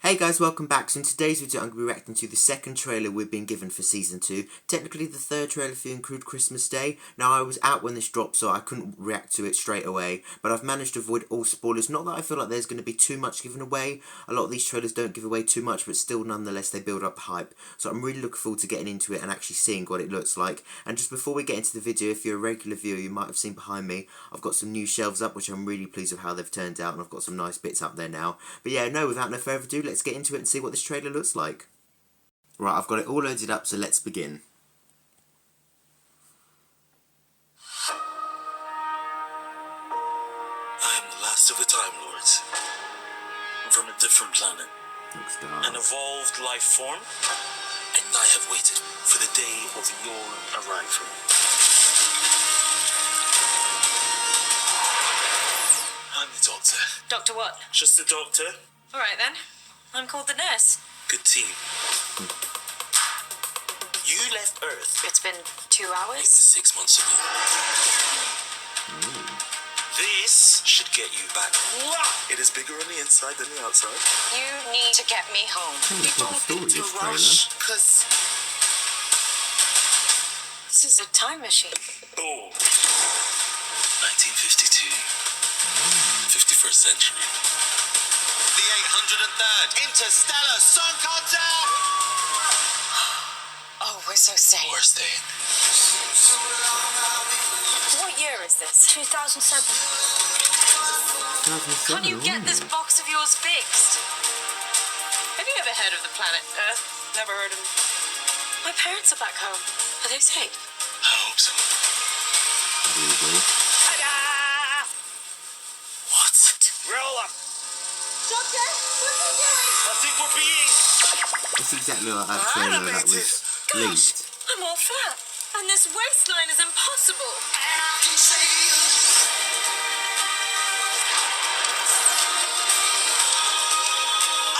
Hey guys, welcome back. So in today's video I'm going to be reacting to the second trailer we've been given for Season 2. Technically the third trailer if you include Christmas Day. Now I was out when this dropped so I couldn't react to it straight away, but I've managed to avoid all spoilers. Not that I feel like there's going to be too much given away. A lot of these trailers don't give away too much, but still nonetheless they build up the hype. So I'm really looking forward to getting into it and actually seeing what it looks like. And just before we get into the video, if you're a regular viewer you might have seen behind me, I've got some new shelves up which I'm really pleased with how they've turned out, and I've got some nice bits up there now. But yeah, no, without no further ado, let's get into it and see what this trailer looks like. Right, I've got it all loaded up, so let's begin. I am the last of the Time Lords. I'm from a different planet. An evolved life form, and I have waited for the day of your arrival. I'm the Doctor. Doctor what? Just the Doctor. Alright then. I'm called the nurse. Good team. You left Earth. It's been 2 It was hours. 6 months ago. This should get you back. It is bigger on the inside than the outside. You need to get me home. You don't story, need to this rush, because... This is a time machine. Boom. 1952. 51st century. The 803rd Interstellar Song Contest! Oh, we're so safe. We're staying. What year is this? 2007. Can't you get this box of yours fixed? Have you ever heard of the planet Earth? Never heard of it. My parents are back home. Are they safe? I hope so. What? We're all up. Doctor, what's he doing? I think we're being... It's exactly like that trailer that was leaked. I'm all flat, and this waistline is impossible.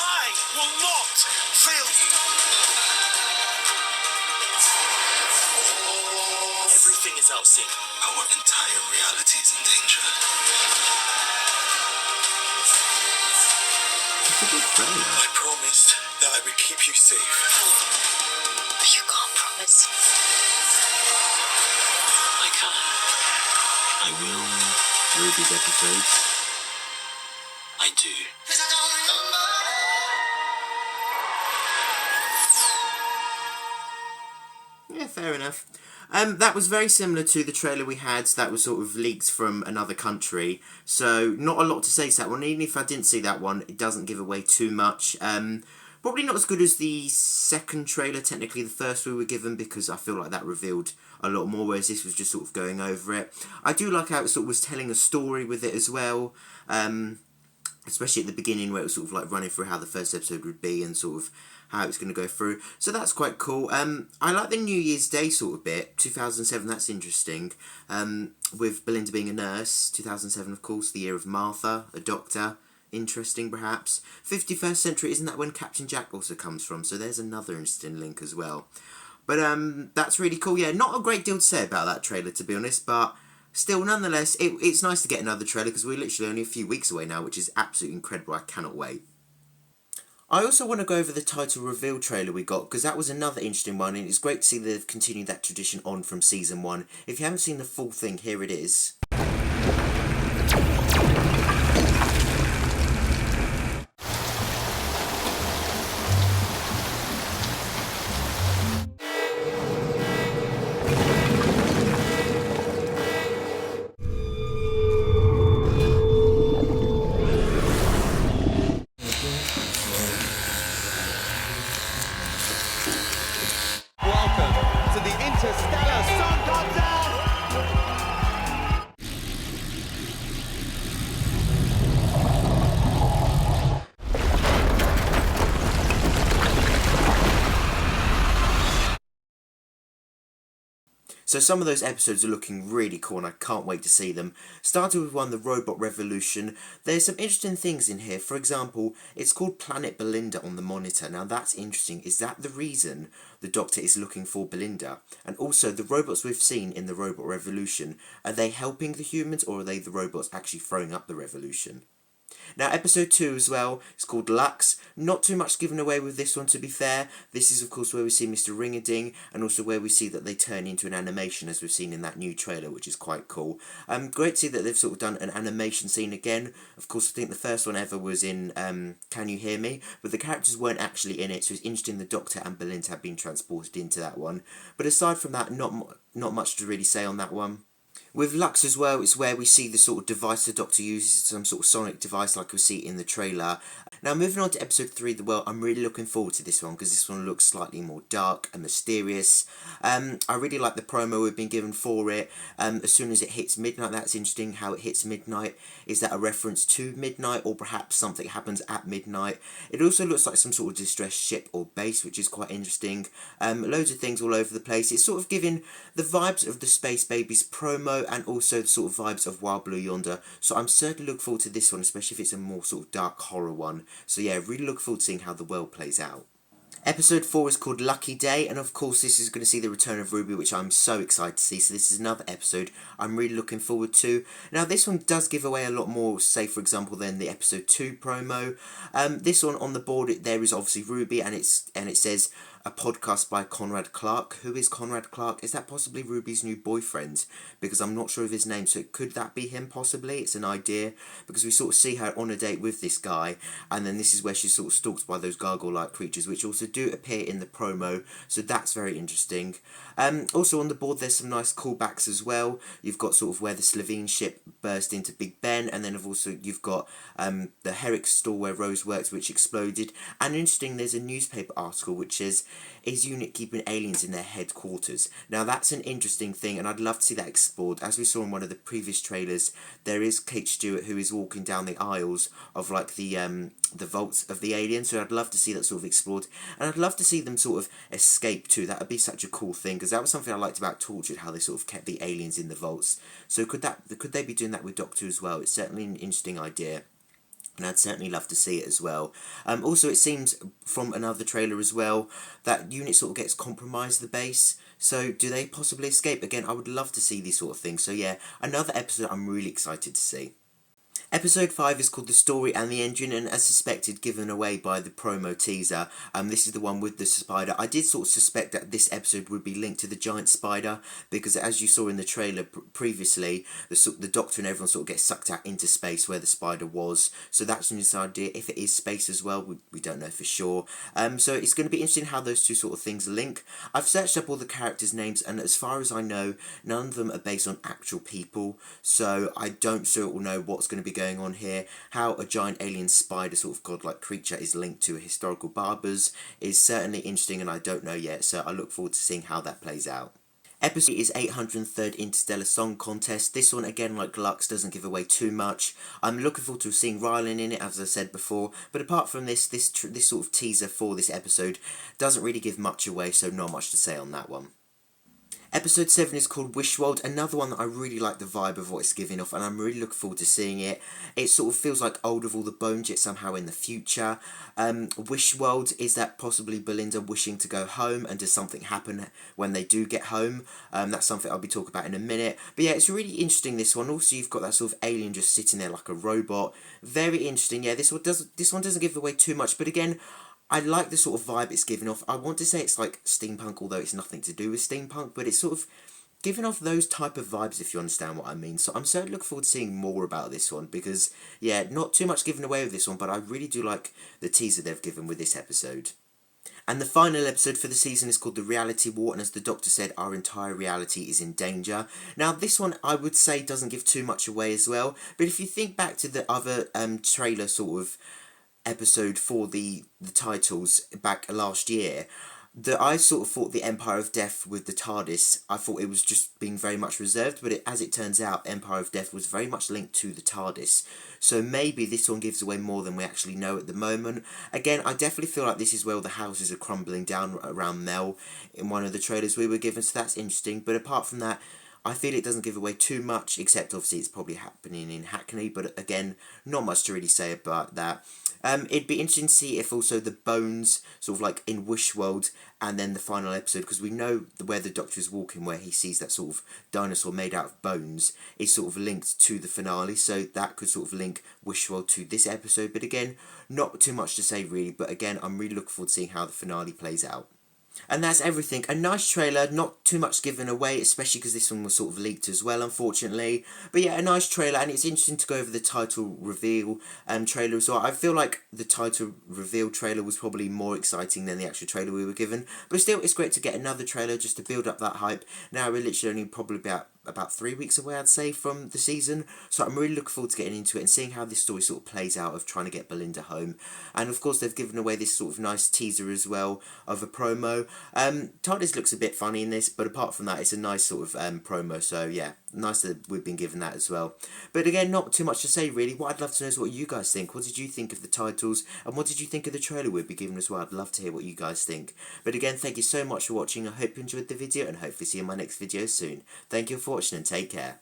I will not fail you. Everything is out sync. Our entire reality is in danger. It's a good trailer. I promised that I would keep you safe. But you can't promise. I can. I will. Read these episodes. I do. Yeah, fair enough. That was very similar to the trailer we had that was sort of leaked from another country. So, not a lot to say to that one. Even if I didn't see that one, it doesn't give away too much. Probably not as good as the second trailer, technically the first we were given, because I feel like that revealed a lot more, whereas this was just sort of going over it. I do like how it sort of was telling a story with it as well. Especially at the beginning where it was sort of like running through how the first episode would be and sort of how it's going to go through. So that's quite cool. I like the New Year's Day sort of bit. 2007, that's interesting. With Belinda being a nurse. 2007, of course, the year of Martha, a doctor. Interesting, perhaps. 51st century, isn't that when Captain Jack also comes from? So there's another interesting link as well. But that's really cool. Yeah, not a great deal to say about that trailer, to be honest, but... still, nonetheless, it's nice to get another trailer because we're literally only a few weeks away now, which is absolutely incredible. I cannot wait. I also want to go over the title reveal trailer we got because that was another interesting one, and it's great to see that they've continued that tradition on from Season 1. If you haven't seen the full thing, here it is. Welcome to the Interstellar Song Contest! So some of those episodes are looking really cool and I can't wait to see them. Starting with one, the Robot Revolution. There's some interesting things in here. For example, it's called Planet Belinda on the monitor. Now that's interesting. Is that the reason the Doctor is looking for Belinda? And also, the robots we've seen in the Robot Revolution, are they helping the humans or are they the robots actually throwing up the revolution? Now, episode 2 as well is called Lux. Not too much given away with this one, to be fair. This is, of course, where we see Mr. Ring-a-Ding, and also where we see that they turn into an animation, as we've seen in that new trailer, which is quite cool. Great to see that they've sort of done an animation scene again. Of course, I think the first one ever was in Can You Hear Me? But the characters weren't actually in it, so it's interesting the Doctor and Belinda have been transported into that one. But aside from that, not much to really say on that one. With Lux as well, it's where we see the sort of device the Doctor uses, some sort of sonic device like we see in the trailer. Now, moving on to episode 3, The Well, I'm really looking forward to this one because this one looks slightly more dark and mysterious. I really like the promo we've been given for it. As soon as it hits midnight, that's interesting how it hits midnight. Is that a reference to midnight, or perhaps something happens at midnight? It also looks like some sort of distressed ship or base, which is quite interesting. Loads of things all over the place. It's sort of giving the vibes of the Space Babies promo and also the sort of vibes of Wild Blue Yonder. So I'm certainly looking forward to this one, especially if it's a more sort of dark horror one. So yeah, really look forward to seeing how the world plays out. Episode 4 is called Lucky Day, and of course this is going to see the return of Ruby, which I'm so excited to see, so this is another episode I'm really looking forward to. Now, this one does give away a lot more, say for example, than the episode 2 promo. This one on the board, there is obviously Ruby, and it says a podcast by Conrad Clark. Who is Conrad Clark? Is that possibly Ruby's new boyfriend? Because I'm not sure of his name, so could that be him possibly? It's an idea, because we sort of see her on a date with this guy, and then this is where she's sort of stalked by those gargoyle-like creatures, which also do appear in the promo, so that's very interesting. Also on the board, there's some nice callbacks as well. You've got sort of where the Slovene ship burst into Big Ben, and then you've got the Herrick store where Rose works, which exploded. And interesting, there's a newspaper article which says, is UNIT keeping aliens in their headquarters? Now, that's an interesting thing, and I'd love to see that explored. As we saw in one of the previous trailers, there is Kate Stewart who is walking down the aisles of like the vaults of the aliens, so I'd love to see that sort of explored, and I'd love to see them sort of escape too. That would be such a cool thing, because that was something I liked about Tortured, how they sort of kept the aliens in the vaults. So could they be doing that with Doctor as well? It's certainly an interesting idea, and I'd certainly love to see it as well. Also, it seems from another trailer as well that UNIT sort of gets compromised, the base. So do they possibly escape? Again, I would love to see these sort of things. So yeah, another episode I'm really excited to see. Episode 5 is called The Story and the Engine, and as suspected, given away by the promo teaser, this is the one with the spider. I did sort of suspect that this episode would be linked to the giant spider, because as you saw in the trailer previously, the Doctor and everyone sort of gets sucked out into space where the spider was. So that's an idea. If it is space as well, we don't know for sure. So it's going to be interesting how those two sort of things link. I've searched up all the characters' names, and as far as I know, none of them are based on actual people. So I don't sort of know what's going to be going on here. How a giant alien spider sort of godlike creature is linked to a historical barbers is certainly interesting, and I don't know yet, so I look forward to seeing how that plays out. Episode is 803rd Interstellar Song Contest. This one, again, like Lux, doesn't give away too much. I'm looking forward to seeing Rylan in it, as I said before, but apart from this sort of teaser for this episode doesn't really give much away, so not much to say on that one. Episode 7 is called Wishworld, another one that I really like the vibe of what it's giving off, and I'm really looking forward to seeing it. It sort of feels like Old of All the Bones, yet somehow in the future. Wishworld, is that possibly Belinda wishing to go home, and does something happen when they do get home? That's something I'll be talking about in a minute. But yeah, it's really interesting, this one. Also, you've got that sort of alien just sitting there like a robot. Very interesting. Yeah, this one doesn't give away too much, but again, I like the sort of vibe it's giving off. I want to say it's like steampunk, although it's nothing to do with steampunk, but it's sort of giving off those type of vibes, if you understand what I mean. So I'm certainly looking forward to seeing more about this one, because, yeah, not too much given away with this one, but I really do like the teaser they've given with this episode. And the final episode for the season is called The Reality War, and as the Doctor said, our entire reality is in danger. Now, this one, I would say, doesn't give too much away as well, but if you think back to the other trailer sort of episode for the titles back last year, I sort of thought the Empire of Death with the TARDIS, I thought it was just being very much reserved, but as it turns out, Empire of Death was very much linked to the TARDIS. So maybe this one gives away more than we actually know at the moment. Again, I definitely feel like this is where the houses are crumbling down around Mel in one of the trailers we were given, so that's interesting. But apart from that, I feel it doesn't give away too much, except obviously it's probably happening in Hackney, but again, not much to really say about that. It'd be interesting to see if also the bones, sort of like in Wish World, and then the final episode, because we know where the Doctor is walking, where he sees that sort of dinosaur made out of bones, is sort of linked to the finale, so that could sort of link Wish World to this episode, but again, not too much to say really, but again, I'm really looking forward to seeing how the finale plays out. And that's everything. A nice trailer, not too much given away, especially because this one was sort of leaked as well, unfortunately. But yeah, a nice trailer, and it's interesting to go over the title reveal trailer as well. I feel like the title reveal trailer was probably more exciting than the actual trailer we were given. But still, it's great to get another trailer just to build up that hype. Now we're literally only probably about 3 weeks away, I'd say, from the season, so I'm really looking forward to getting into it and seeing how this story sort of plays out of trying to get Belinda home. And of course they've given away this sort of nice teaser as well of a promo. TARDIS looks a bit funny in this, but apart from that, it's a nice sort of promo, so yeah, nice that we've been given that as well. But again, not too much to say really. What I'd love to know is what you guys think. What did you think of the titles, and what did you think of the trailer we've been given as well? I'd love to hear what you guys think. But again, thank you so much for watching. I hope you enjoyed the video, and hopefully see you in my next video soon. Thank you for watching, and take care.